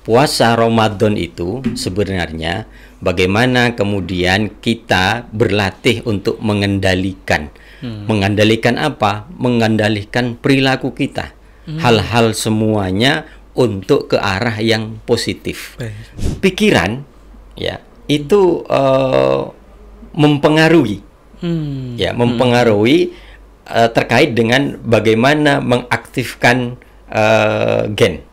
puasa Ramadan itu sebenarnya bagaimana kemudian kita berlatih untuk mengendalikan. Mengendalikan apa? Mengendalikan perilaku kita. Hal-hal semuanya untuk ke arah yang positif. Pikiran ya itu mempengaruhi. Ya, mempengaruhi terkait dengan bagaimana mengaktifkan gen.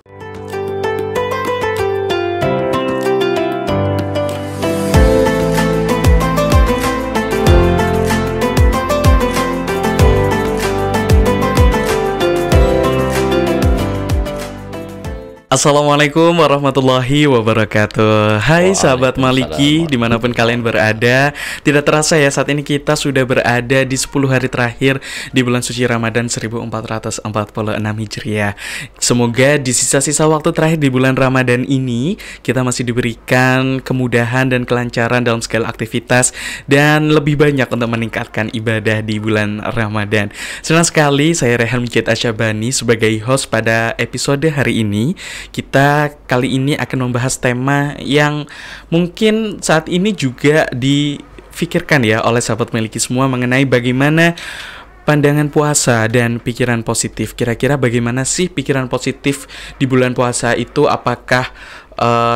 Assalamualaikum warahmatullahi wabarakatuh. Hai sahabat Maliki, dimanapun kalian berada. Tidak terasa ya, saat ini kita sudah berada di 10 hari terakhir di bulan suci Ramadan 1446 Hijriah. Semoga di sisa-sisa waktu terakhir di bulan Ramadan ini kita masih diberikan kemudahan dan kelancaran dalam segala aktivitas, dan lebih banyak untuk meningkatkan ibadah di bulan Ramadan. Senang sekali saya Rehan Mijit Asyabani sebagai host pada episode hari ini. Kita kali ini akan membahas tema yang mungkin saat ini juga difikirkan ya oleh sahabat Maliki semua, mengenai bagaimana pandangan puasa dan pikiran positif. Kira-kira bagaimana sih pikiran positif di bulan puasa itu? Apakah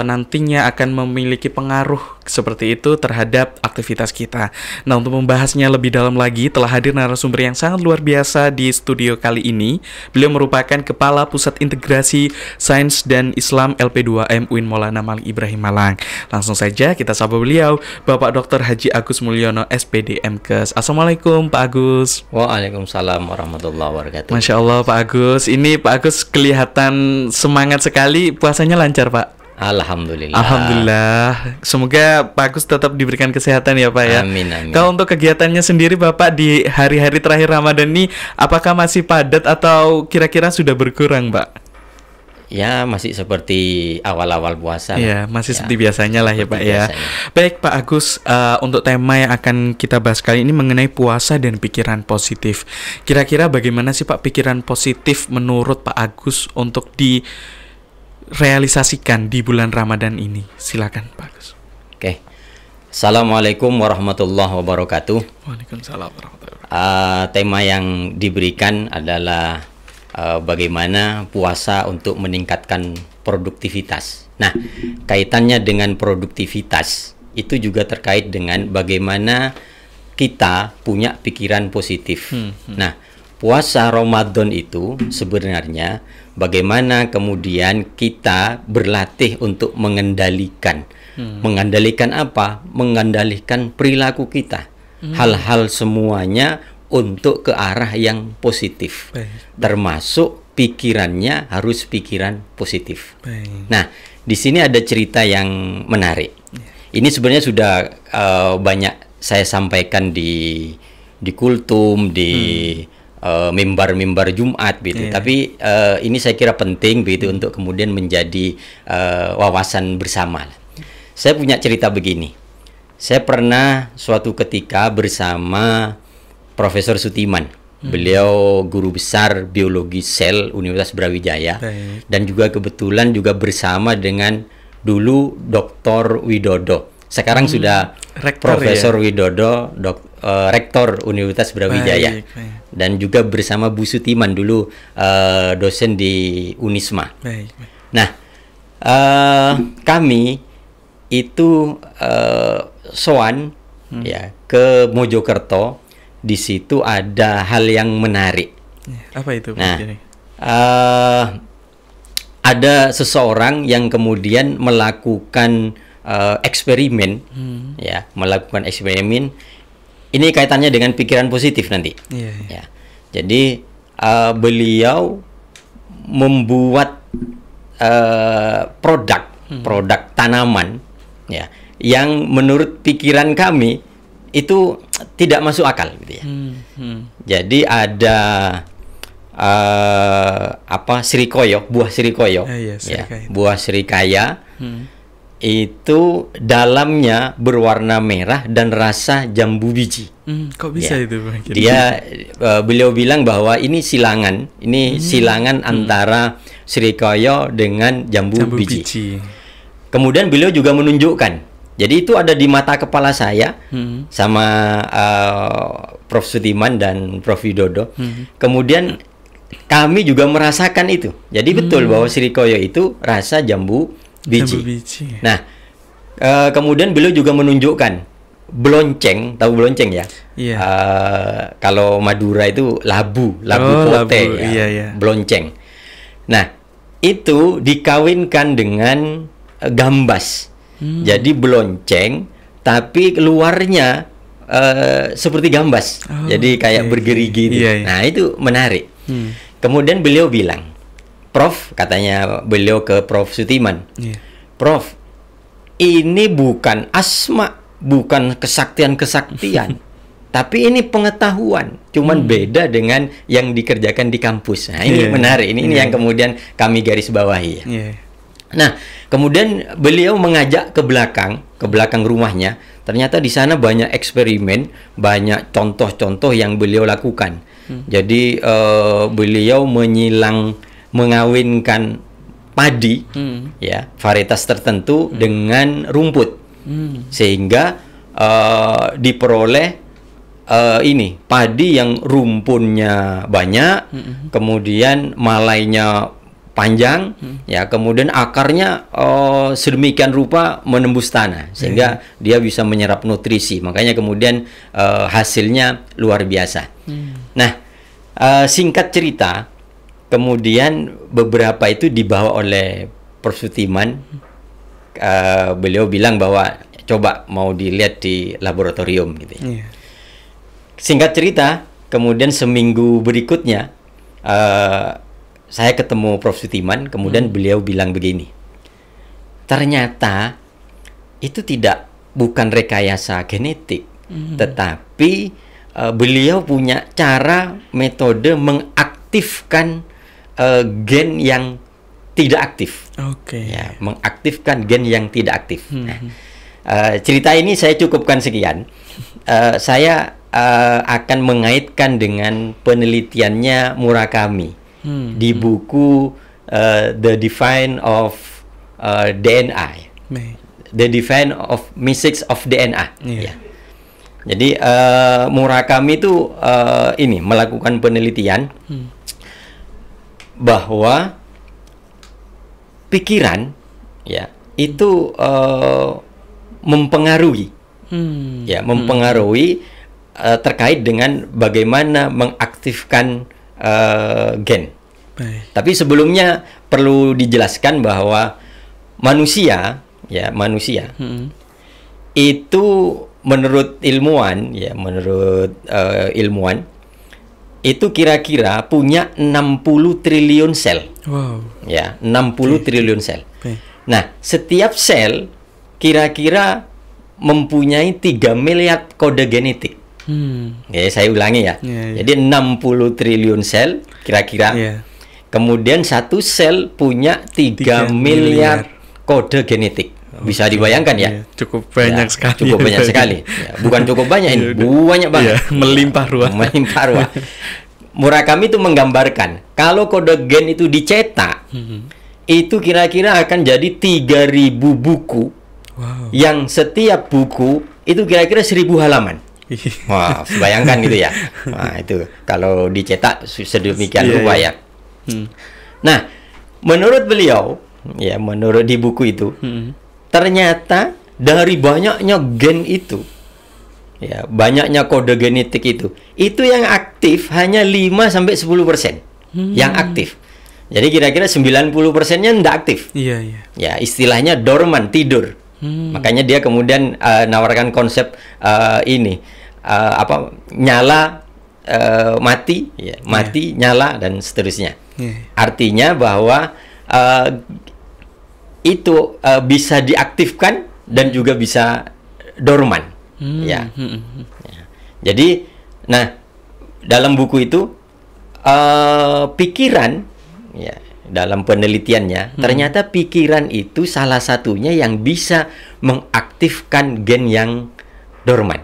nantinya akan memiliki pengaruh seperti itu terhadap aktivitas kita? Nah, untuk membahasnya lebih dalam lagi telah hadir narasumber yang sangat luar biasa di studio kali ini. Beliau merupakan Kepala Pusat Integrasi Sains dan Islam LP2M UIN Maulana Malik Ibrahim Malang. Langsung saja kita sapa beliau, Bapak Dr. Haji Agus Mulyono SPD MKes. Assalamualaikum Pak Agus. Waalaikumsalam warahmatullahi wabarakatuh. Masya Allah Pak Agus, ini Pak Agus kelihatan semangat sekali, puasanya lancar Pak? Alhamdulillah. Alhamdulillah. Semoga Pak Agus tetap diberikan kesehatan ya Pak ya. Amin, amin. Kalau untuk kegiatannya sendiri Bapak di hari-hari terakhir Ramadan ini, apakah masih padat atau kira-kira sudah berkurang Pak? Ya, masih seperti awal-awal puasa. Ya, masih seperti biasanya lah ya Pak ya. Biasanya. Baik Pak Agus, untuk tema yang akan kita bahas kali ini mengenai puasa dan pikiran positif. Kira-kira bagaimana sih Pak pikiran positif menurut Pak Agus untuk realisasikan di bulan Ramadan ini? Silakan Pak Agus. Oke. Assalamualaikum warahmatullahi wabarakatuh. Waalaikumsalam warahmatullahi wabarakatuh. Tema yang diberikan adalah bagaimana puasa untuk meningkatkan produktivitas. Nah, kaitannya dengan produktivitas itu juga terkait dengan bagaimana kita punya pikiran positif. Nah, puasa Ramadan itu sebenarnya bagaimana kemudian kita berlatih untuk mengendalikan. Mengendalikan apa? Mengendalikan perilaku kita. Hal-hal semuanya untuk ke arah yang positif. Termasuk pikirannya harus pikiran positif. Nah, di sini ada cerita yang menarik. Ini sebenarnya sudah banyak saya sampaikan di kultum, di mimbar-mimbar Jumat gitu. Tapi ini saya kira penting begitu untuk kemudian menjadi wawasan bersama. Saya punya cerita begini. Saya pernah suatu ketika bersama Profesor Sutiman. Beliau guru besar biologi sel Universitas Brawijaya. Dan juga kebetulan juga bersama dengan dulu Dr. Widodo. Sekarang sudah Rektor, Profesor ya? Widodo, Rektor Universitas Brawijaya. Dan juga bersama Bu Sutiman dulu dosen di Unisma. Nah, kami itu sowan ya ke Mojokerto. Di situ ada hal yang menarik. Apa itu? Nah, ada seseorang yang kemudian melakukan eksperimen, ya, melakukan eksperimen. Ini kaitannya dengan pikiran positif nanti. Ya. Jadi beliau membuat produk tanaman, ya, yang menurut pikiran kami itu tidak masuk akal, gitu ya. Jadi ada srikoyo, buah srikoyo, ya, buah srikaya. Itu dalamnya berwarna merah dan rasa jambu biji. Kok bisa ya. Itu? Dia beliau bilang bahwa ini silangan, antara srikaya dengan jambu, Jambu biji. biji. Kemudian beliau juga menunjukkan. Jadi itu ada di mata kepala saya sama Prof Sudiman dan Prof Widodo. Kemudian kami juga merasakan itu. Jadi betul bahwa srikaya itu rasa jambu biji. Jambu biji. Nah, kemudian beliau juga menunjukkan blonceng, tahu blonceng ya? Iya. Kalau Madura itu labu pote, labu. ya, Iya, iya. blonceng. Nah, itu dikawinkan dengan gambas. Jadi blonceng, tapi luarnya seperti gambas. Oh, Jadi kayak bergerigi gitu. Iya, iya. Nah, itu menarik. Kemudian beliau bilang, Prof, katanya beliau ke Prof Sutiman, Iya. Prof, ini bukan asma, bukan kesaktian-kesaktian, tapi ini pengetahuan. Cuman beda dengan yang dikerjakan di kampus. Nah, ini menarik. Ini yang kemudian kami garis bawahi. Ya. Iya. Nah, kemudian beliau mengajak ke belakang rumahnya. Ternyata di sana banyak eksperimen, banyak contoh-contoh yang beliau lakukan. Jadi beliau mengawinkan padi, ya, varietas tertentu dengan rumput, sehingga diperoleh ini padi yang rumpunnya banyak, kemudian malainya panjang, ya, kemudian akarnya sedemikian rupa menembus tanah sehingga dia bisa menyerap nutrisi. Makanya kemudian hasilnya luar biasa. Nah, singkat cerita, kemudian beberapa itu dibawa oleh Prof Sutiman. Beliau bilang bahwa coba mau dilihat di laboratorium gitu ya. Iya. Singkat cerita, kemudian seminggu berikutnya saya ketemu Prof Sutiman, kemudian beliau bilang begini, ternyata itu bukan rekayasa genetik, tetapi beliau punya cara metode mengaktifkan gen yang tidak aktif. Oke. Ya, mengaktifkan gen yang tidak aktif. Nah, cerita ini saya cukupkan sekian. Saya akan mengaitkan dengan penelitiannya Murakami di buku The Define of DNA, The Define of Message of DNA. Iya. Ya. Jadi Murakami itu ini melakukan penelitian bahwa pikiran, ya, itu mempengaruhi, ya, mempengaruhi terkait dengan bagaimana mengaktifkan gen. Baik. Tapi sebelumnya perlu dijelaskan bahwa manusia itu menurut ilmuwan, ya, itu kira-kira punya 60 triliun sel. Wow. Ya, 60 triliun sel. Baik. Nah, setiap sel kira-kira mempunyai 3 miliar kode genetik. Ya, saya ulangi ya. Iya. Jadi 60 triliun sel kira-kira. Iya. Kemudian satu sel punya 3 miliar kode genetik. Bisa dibayangkan ya? Iya, cukup banyak Ya, sekali. Cukup banyak sekali. Ya, bukan cukup banyak ini, banyak banget. Iya, melimpah ruah. Melimpah ruah. Murakami itu menggambarkan kalau kode gen itu dicetak, itu kira-kira akan jadi 3.000 buku. Wow. Yang setiap buku itu kira-kira 1.000 halaman. Wah, bayangkan gitu ya. Nah, itu kalau dicetak sedemikian rupa ya. Nah, menurut beliau, ya, menurut di buku itu, ternyata dari banyaknya gen itu, ya, banyaknya kode genetik itu yang aktif hanya 5-10% yang aktif. Jadi kira-kira 90%-nya tidak aktif. Iya, iya. Ya, istilahnya dorman, tidur. Makanya dia kemudian nawarkan konsep nyala, mati, ya, mati, nyala, dan seterusnya. Artinya bahwa itu bisa diaktifkan dan juga bisa dorman. Ya. Jadi, nah, dalam buku itu pikiran, ya, dalam penelitiannya ternyata pikiran itu salah satunya yang bisa mengaktifkan gen yang dorman.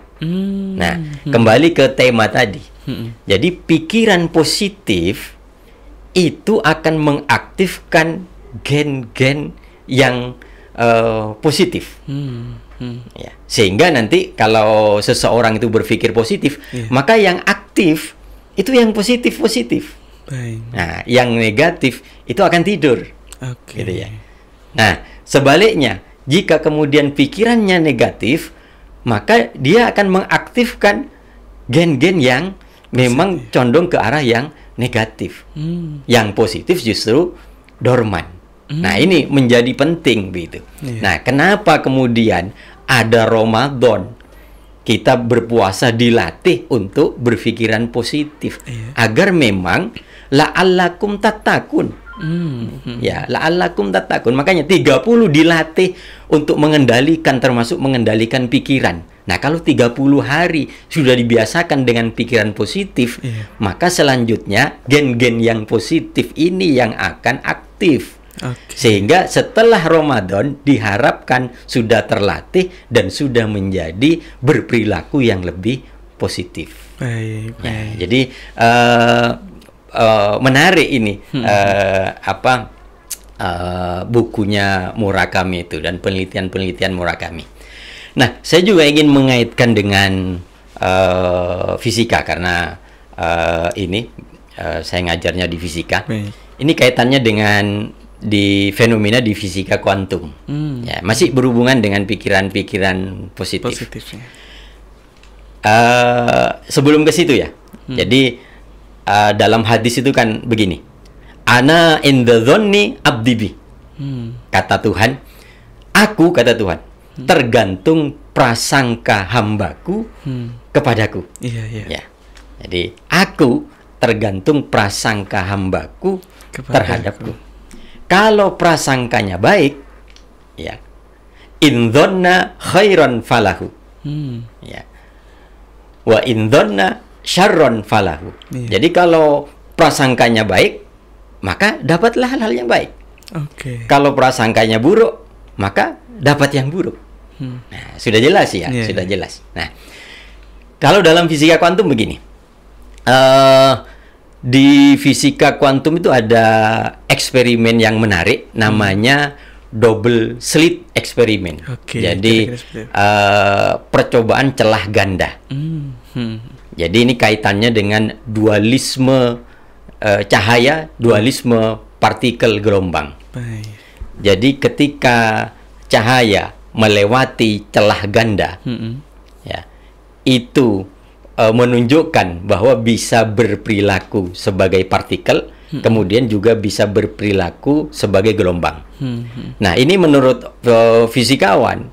Nah, kembali ke tema tadi. Jadi pikiran positif itu akan mengaktifkan gen-gen yang positif. Ya. Sehingga nanti kalau seseorang itu berpikir positif, maka yang aktif itu yang positif-positif. Baik. Nah, yang negatif itu akan tidur. Oke. Gitu ya. Nah, sebaliknya, jika kemudian pikirannya negatif, maka dia akan mengaktifkan gen-gen yang memang condong ke arah yang negatif. Yang positif justru dorman. Nah, ini menjadi penting begitu. Nah, kenapa kemudian ada Ramadan? Kita berpuasa dilatih untuk berpikiran positif agar memang la'allakum tattaqun. Ya, la'allakum tattaqun. Makanya 30 dilatih untuk mengendalikan, termasuk mengendalikan pikiran. Nah, kalau 30 hari sudah dibiasakan dengan pikiran positif, maka selanjutnya gen-gen yang positif ini yang akan aktif. Sehingga setelah Ramadan diharapkan sudah terlatih dan sudah menjadi berperilaku yang lebih positif. Baik. Ya, jadi menarik ini bukunya Murakami itu dan penelitian-penelitian Murakami. Nah, saya juga ingin mengaitkan dengan fisika karena saya ngajarnya di fisika. Ini kaitannya dengan di fenomena di fisika kuantum. Ya, masih berhubungan dengan pikiran-pikiran positif. Sebelum ke situ ya. Jadi dalam hadis itu kan begini. Ana in the dhonni abdi bi. Kata Tuhan, aku kata Tuhan, tergantung prasangka hambaku kepadaku. Ya. Jadi aku tergantung prasangka hambaku terhadapku. Kalau prasangkanya baik, ya, in dhonna khairan falahu. Ya. Wa in dhonna syarron falahu. Jadi kalau prasangkanya baik, maka dapatlah hal-hal yang baik. Kalau prasangkanya buruk, maka dapat yang buruk. Nah, sudah jelas ya, sudah jelas. Nah, kalau dalam fisika kuantum begini, di fisika kuantum itu ada eksperimen yang menarik, namanya double slit eksperimen. Jadi percobaan celah ganda. Jadi ini kaitannya dengan dualisme cahaya, dualisme partikel gelombang. Jadi ketika cahaya melewati celah ganda, ya, itu menunjukkan bahwa bisa berperilaku sebagai partikel, kemudian juga bisa berperilaku sebagai gelombang. Nah, ini menurut fisikawan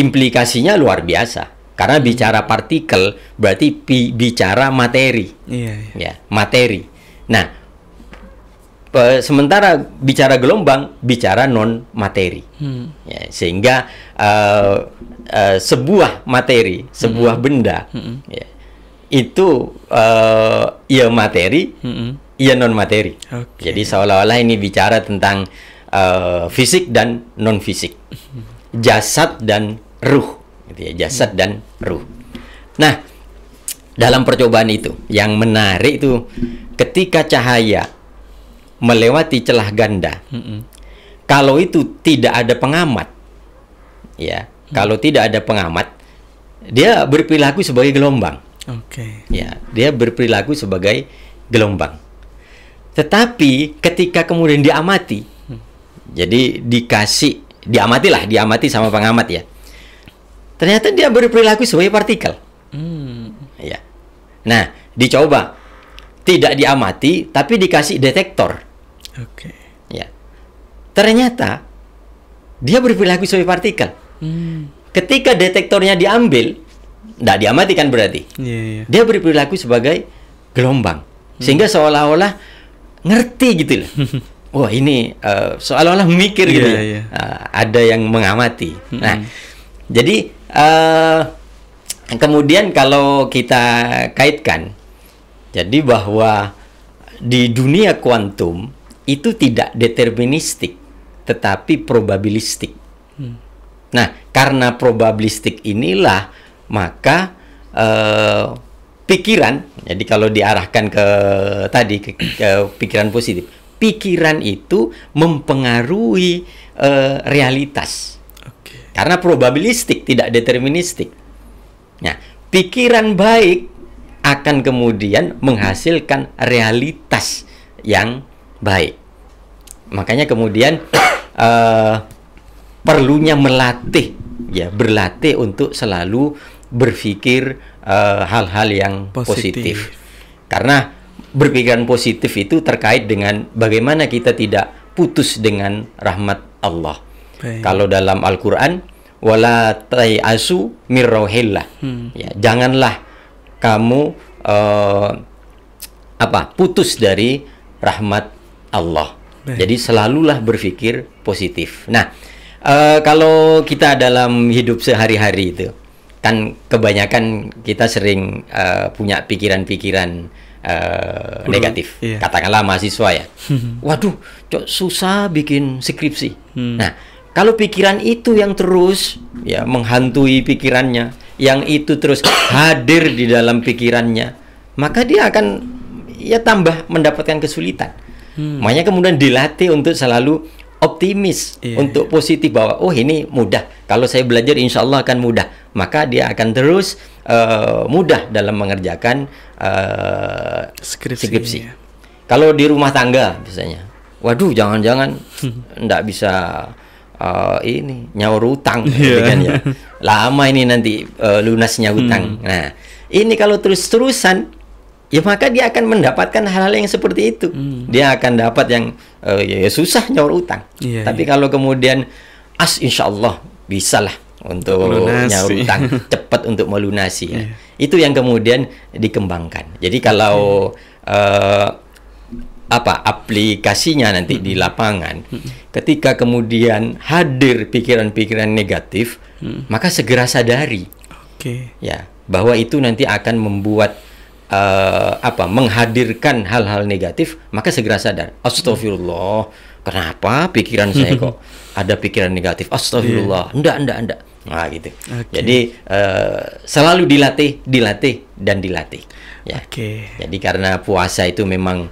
implikasinya luar biasa. Karena bicara partikel berarti bicara materi. Ya, materi. Nah, sementara bicara gelombang, bicara non materi. Ya, sehingga sebuah materi, sebuah benda, ya, itu ya materi, ya non materi. Jadi seolah-olah ini bicara tentang fisik dan non fisik, jasad dan ruh, gitu ya, jasad dan ruh. Nah, dalam percobaan itu yang menarik itu ketika cahaya melewati celah ganda, kalau itu tidak ada pengamat, ya, kalau tidak ada pengamat, dia berperilaku sebagai gelombang. Ya, dia berperilaku sebagai gelombang. Tetapi ketika kemudian diamati, jadi diamati sama pengamat ya. Ternyata dia berperilaku sebagai partikel. Ya. Nah, dicoba tidak diamati, tapi dikasih detektor. Ya. Ternyata dia berperilaku sebagai partikel. Ketika detektornya diambil, tidak diamati kan berarti. Dia berperilaku sebagai gelombang. Sehingga seolah-olah ngerti gitu loh. Wah, ini seolah-olah mikir gitu ya. Ada yang mengamati. Nah, jadi kemudian kalau kita kaitkan, jadi bahwa di dunia kuantum itu tidak deterministik, tetapi probabilistik. Nah, karena probabilistik inilah maka pikiran, jadi kalau diarahkan ke tadi ke pikiran positif, pikiran itu mempengaruhi realitas. Karena probabilistik, tidak deterministik. Nah, pikiran baik akan kemudian menghasilkan realitas yang baik. Makanya kemudian perlunya melatih, ya, berlatih untuk selalu berpikir hal-hal yang positif. Karena berpikiran positif itu terkait dengan bagaimana kita tidak putus dengan rahmat Allah. Kalau dalam Al-Quran, wala tayasu mir rauhillah, ya, janganlah kamu putus dari rahmat Allah. Jadi selalulah berpikir positif. Nah, kalau kita dalam hidup sehari-hari itu kan kebanyakan kita sering punya pikiran-pikiran negatif. Katakanlah mahasiswa ya. Waduh, susah bikin skripsi. Nah, kalau pikiran itu yang terus ya menghantui pikirannya, yang itu terus hadir di dalam pikirannya, maka dia akan ya tambah mendapatkan kesulitan. Makanya kemudian dilatih untuk selalu optimis, untuk positif, bahwa oh ini mudah, kalau saya belajar insya Allah akan mudah, maka dia akan terus mudah dalam mengerjakan skripsi. Kalau di rumah tangga misalnya, waduh jangan-jangan nggak bisa ini nyaur utang, kan ya, lama ini nanti lunasnya utang. Nah, ini kalau terus-terusan, ya maka dia akan mendapatkan hal-hal yang seperti itu. Dia akan dapat yang ya susah nyaur utang. Tapi kalau kemudian insya Allah bisalah untuk nyaur utang, cepat untuk melunasi. Ya. Itu yang kemudian dikembangkan. Jadi kalau aplikasinya nanti di lapangan, ketika kemudian hadir pikiran-pikiran negatif, maka segera sadari, ya, bahwa itu nanti akan membuat menghadirkan hal-hal negatif, maka segera sadar. Astagfirullah, kenapa pikiran saya kok ada pikiran negatif? Astagfirullah, enggak. Nah, gitu. Jadi selalu dilatih dan dilatih. Ya. Jadi karena puasa itu memang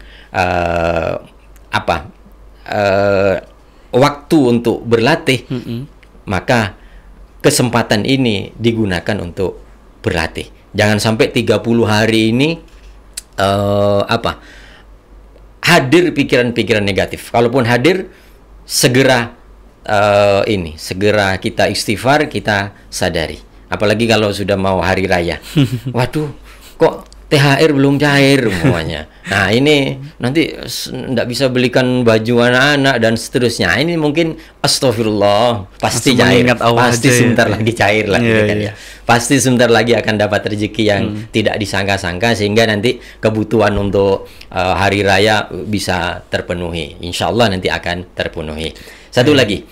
waktu untuk berlatih, maka kesempatan ini digunakan untuk berlatih. Jangan sampai 30 hari ini hadir pikiran-pikiran negatif. Kalaupun hadir, segera kita istighfar, kita sadari. Apalagi kalau sudah mau hari raya. Waduh, kok THR belum cair semuanya. Nah, ini nanti nggak bisa belikan baju anak-anak dan seterusnya. Ini mungkin astagfirullah, pasti cair. Pasti sebentar lagi cair lagi kan ya. Pasti sebentar lagi akan dapat rezeki yang tidak disangka-sangka, sehingga nanti kebutuhan untuk hari raya bisa terpenuhi. Insya Allah nanti akan terpenuhi. Satu lagi,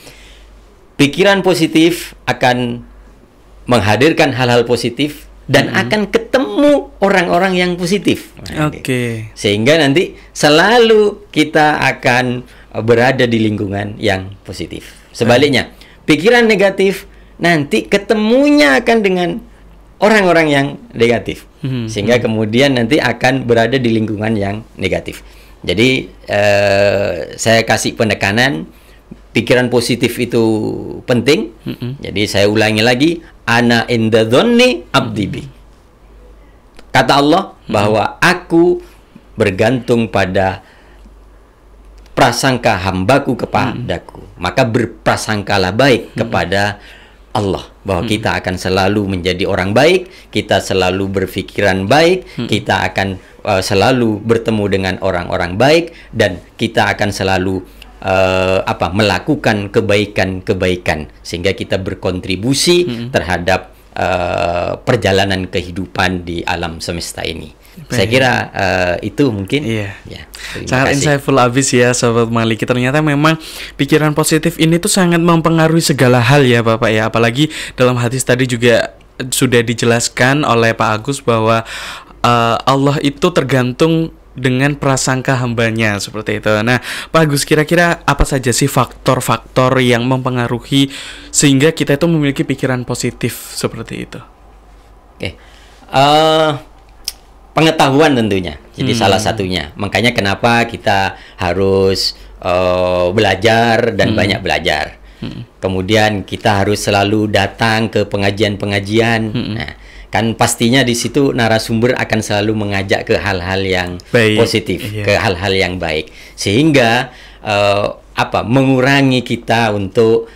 pikiran positif akan menghadirkan hal-hal positif dan akan ketemu orang-orang yang positif. Sehingga nanti selalu kita akan berada di lingkungan yang positif. Sebaliknya, pikiran negatif nanti ketemunya akan dengan orang-orang yang negatif. Sehingga kemudian nanti akan berada di lingkungan yang negatif. Jadi saya kasih penekanan, pikiran positif itu penting. Jadi saya ulangi lagi, ana inda dzanni abdi bi. Kata Allah bahwa aku bergantung pada prasangka hambaku kepadaku. Maka berprasangkalah baik kepada Allah, bahwa kita akan selalu menjadi orang baik, kita selalu berpikiran baik, kita akan selalu bertemu dengan orang-orang baik, dan kita akan selalu melakukan kebaikan-kebaikan, sehingga kita berkontribusi terhadap perjalanan kehidupan di alam semesta ini. Saya kira itu mungkin. Ya, sangat insightful abis ya Sobat Maliki. Ternyata memang pikiran positif ini tuh sangat mempengaruhi segala hal ya Bapak ya. Apalagi dalam hadis tadi juga sudah dijelaskan oleh Pak Agus bahwa Allah itu tergantung dengan prasangka hambanya, seperti itu. Nah, Pak Agus, kira-kira apa saja sih faktor-faktor yang mempengaruhi sehingga kita itu memiliki pikiran positif seperti itu? pengetahuan tentunya. Jadi salah satunya. Makanya kenapa kita harus belajar dan banyak belajar. Kemudian kita harus selalu datang ke pengajian-pengajian. Nah, kan pastinya di situ narasumber akan selalu mengajak ke hal-hal yang positif, ke hal-hal yang baik, sehingga mengurangi kita untuk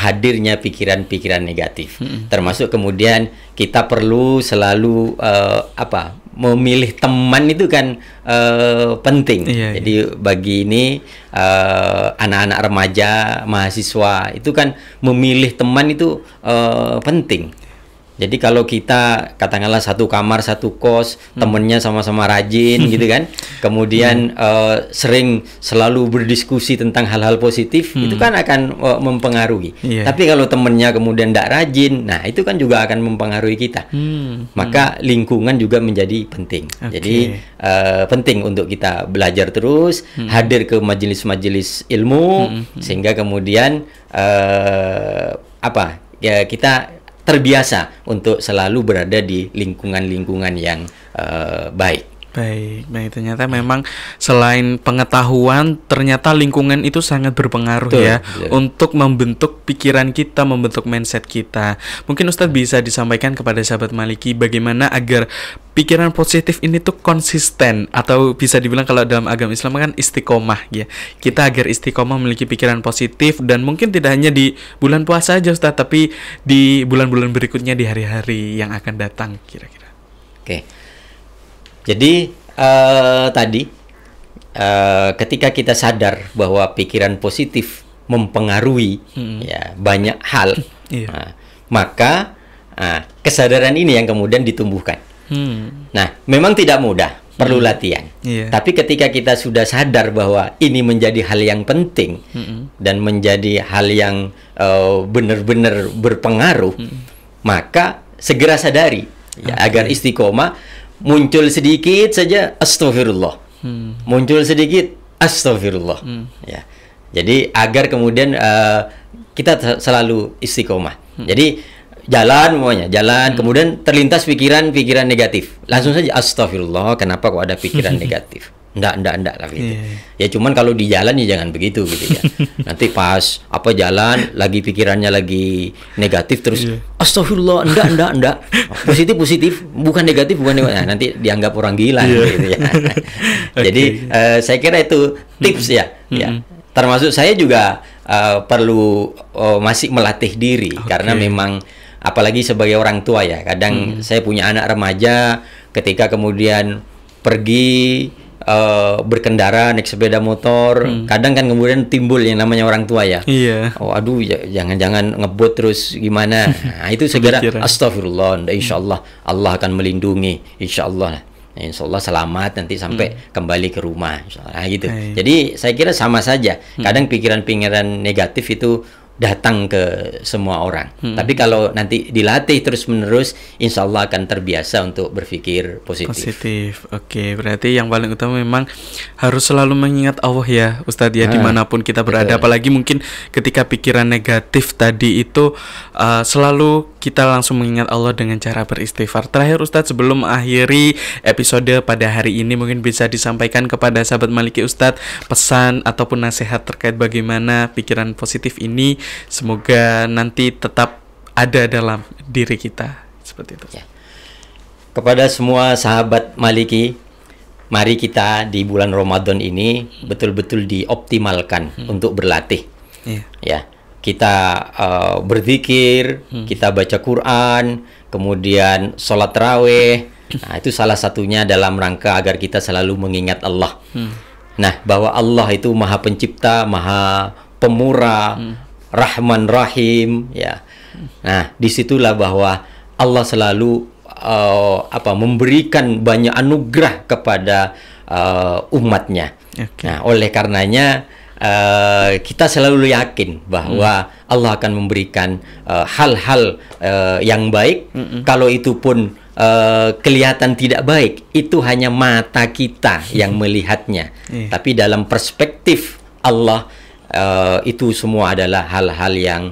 hadirnya pikiran-pikiran negatif. Termasuk kemudian kita perlu selalu memilih teman itu kan penting. Jadi bagi ini anak-anak remaja, mahasiswa itu kan memilih teman itu penting. Jadi kalau kita katakanlah satu kamar satu kos, temennya sama-sama rajin gitu kan, kemudian sering selalu berdiskusi tentang hal-hal positif, itu kan akan mempengaruhi. Tapi kalau temennya kemudian tidak rajin, nah itu kan juga akan mempengaruhi kita. Maka lingkungan juga menjadi penting. Jadi penting untuk kita belajar terus, hadir ke majelis-majelis ilmu, sehingga kemudian kita terbiasa untuk selalu berada di lingkungan-lingkungan yang baik. Baik, ternyata memang selain pengetahuan, ternyata lingkungan itu sangat berpengaruh untuk membentuk pikiran kita, membentuk mindset kita. Mungkin Ustadz bisa disampaikan kepada sahabat Maliki bagaimana agar pikiran positif ini tuh konsisten, atau bisa dibilang kalau dalam agama Islam kan istiqomah ya. Kita agar istiqomah memiliki pikiran positif, dan mungkin tidak hanya di bulan puasa aja Ustadz, tapi di bulan-bulan berikutnya, di hari-hari yang akan datang kira-kira. Oke. Jadi ketika kita sadar bahwa pikiran positif mempengaruhi banyak hal, maka kesadaran ini yang kemudian ditumbuhkan. Nah, memang tidak mudah, perlu latihan. Tapi ketika kita sudah sadar bahwa ini menjadi hal yang penting dan menjadi hal yang benar-benar berpengaruh, maka segera sadari agar istiqomah. Muncul sedikit saja astagfirullah, muncul sedikit astagfirullah, ya. Jadi agar kemudian kita selalu istiqomah. Jadi jalan kemudian terlintas pikiran-pikiran negatif, langsung saja astagfirullah, kenapa kok ada pikiran negatif? Ndak lah gitu. Ya cuman kalau di jalan ya jangan begitu gitu ya. Nanti pas jalan lagi pikirannya lagi negatif terus astagfirullah, ndak. Positif, bukan negatif. Nah, nanti dianggap orang gila gitu ya. Jadi saya kira itu tips ya. Termasuk saya juga perlu masih melatih diri karena memang apalagi sebagai orang tua ya. Kadang saya punya anak remaja, ketika kemudian pergi berkendara naik sepeda motor, kadang kan kemudian timbul yang namanya orang tua ya. Aduh, jangan-jangan ngebut terus gimana. Nah, itu segera astagfirullah, insyaallah Allah akan melindungi, insyaallah selamat nanti sampai kembali ke rumah, gitu. Jadi saya kira sama saja. Kadang pikiran-pikiran negatif itu datang ke semua orang. Tapi kalau nanti dilatih terus-menerus, insya Allah akan terbiasa untuk berpikir positif. Oke, berarti yang paling utama memang harus selalu mengingat Allah ya Ustadz ya, dimanapun kita berada. Apalagi mungkin ketika pikiran negatif tadi itu selalu kita langsung mengingat Allah dengan cara beristighfar. Terakhir Ustadz, sebelum akhiri episode pada hari ini, mungkin bisa disampaikan kepada sahabat Maliki Ustadz pesan ataupun nasihat terkait bagaimana pikiran positif ini semoga nanti tetap ada dalam diri kita, seperti itu. Kepada semua sahabat Maliki, mari kita di bulan Ramadan ini betul-betul dioptimalkan untuk berlatih. Ya, kita berzikir, kita baca Quran, kemudian sholat tarawih. Nah, itu salah satunya dalam rangka agar kita selalu mengingat Allah. Nah, bahwa Allah itu Maha Pencipta, Maha Pemurah, Rahman Rahim, ya. Nah, disitulah bahwa Allah selalu memberikan banyak anugerah kepada umatnya. Nah, oleh karenanya kita selalu yakin bahwa Allah akan memberikan hal-hal yang baik. Kalau itu pun kelihatan tidak baik, itu hanya mata kita yang melihatnya. Tapi dalam perspektif Allah, itu semua adalah hal-hal yang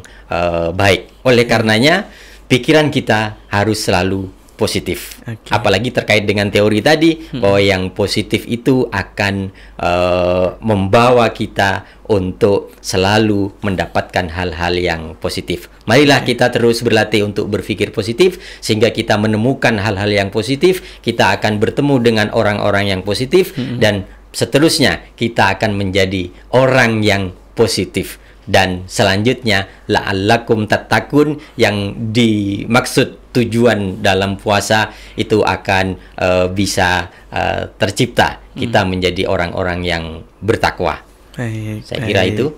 baik. Oleh karenanya pikiran kita harus selalu positif. Oke. Apalagi terkait dengan teori tadi bahwa yang positif itu akan membawa kita untuk selalu mendapatkan hal-hal yang positif. Marilah kita terus berlatih untuk berpikir positif sehingga kita menemukan hal-hal yang positif, kita akan bertemu dengan orang-orang yang positif dan seterusnya kita akan menjadi orang yang positif. Dan selanjutnya la'allakum tattaqun, yang dimaksud tujuan dalam puasa itu akan bisa tercipta kita menjadi orang-orang yang bertakwa. Baik, Saya kira itu.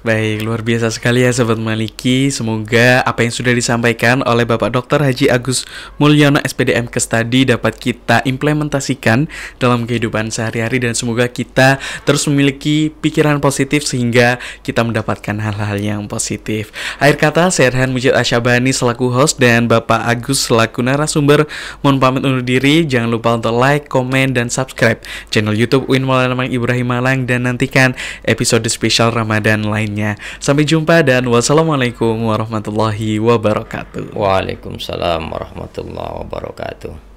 Baik, luar biasa sekali ya Sobat Maliki. Semoga apa yang sudah disampaikan oleh Bapak Dr. Haji Agus Mulyono SPDM Kestadi dapat kita implementasikan dalam kehidupan sehari-hari, dan semoga kita terus memiliki pikiran positif sehingga kita mendapatkan hal-hal yang positif. Akhir kata, saya Erhan Mujid Asyabani selaku host dan Bapak Agus selaku narasumber mohon pamit undur diri. Jangan lupa untuk like, komen, dan subscribe channel YouTube UIN Maulana Malik Ibrahim Malang, dan nantikan episode spesial Ramadan lainnya. Sampai jumpa dan wassalamualaikum warahmatullahi wabarakatuh. Waalaikumsalam warahmatullahi wabarakatuh.